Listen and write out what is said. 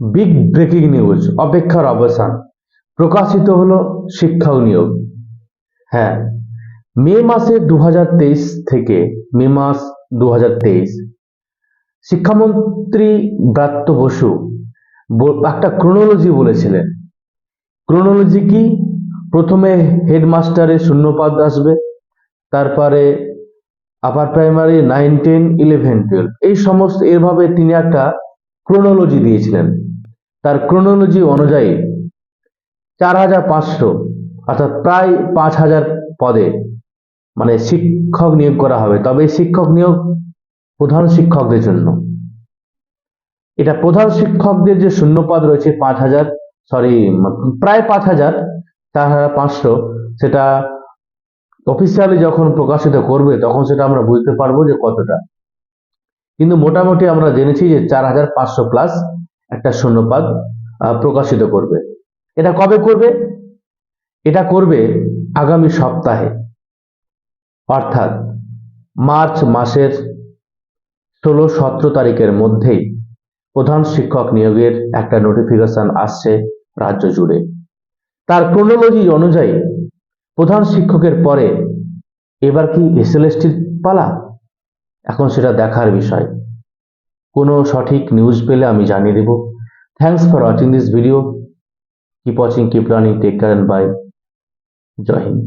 Big breaking news, অপেক্ষার অবসান, প্রকাশিত হলো শিক্ষক নিয়োগ। হ্যাঁ, মে মাসে 2023 থেকে মে মাস 2023 শিক্ষামন্ত্রী ব্রাত্য বসু একটা ক্রোনোলজি বলেছিলেন। ক্রোনোলজি কি? প্রথমে হেডমাস্টারের শূন্যপদ আসবে, তারপরে আপার প্রাইমারি 9, 10, 11, 12 এই সমস্ত, এভাবে তিনি একটা ক্রোনোলজি দিয়েছিলেন। তার ক্রোনোলজি অনুযায়ী 4500 অর্থাৎ প্রায় 5000 পদে মানে শিক্ষক নিয়োগ করা হবে। তবে এই শিক্ষক নিয়োগ প্রধান শিক্ষকদের জন্য। এটা প্রধান শিক্ষকদের যে শূন্যপদ রয়েছে 5000, প্রায় 5000, 4500, সেটা অফিসিয়ালি যখন প্রকাশিত করবে তখন সেটা আমরা বুঝতে পারবো যে কতটা। কিন্তু মোটামুটি আমরা জেনেছি যে 4500 প্লাস একটা শূন্যপদ প্রকাশিত করবে। এটা কবে করবে? এটা করবে আগামী সপ্তাহে, অর্থাৎ মার্চ মাসের 16-17 তারিখের মধ্যেই প্রধান শিক্ষক নিয়োগের একটা নোটিফিকেশন আসছে রাজ্য জুড়ে। তার ক্রোনোলজি অনুযায়ী প্রধান শিক্ষকের পরে এবার কি এসএলএসটির পালা? এখন সেটা দেখার বিষয়। কোনো সঠিক নিউজ পেলে আমি জানিয়ে দেব। Thanks for watching this video. Keep watching, keep learning, take care and bye. জয় হিন্দ।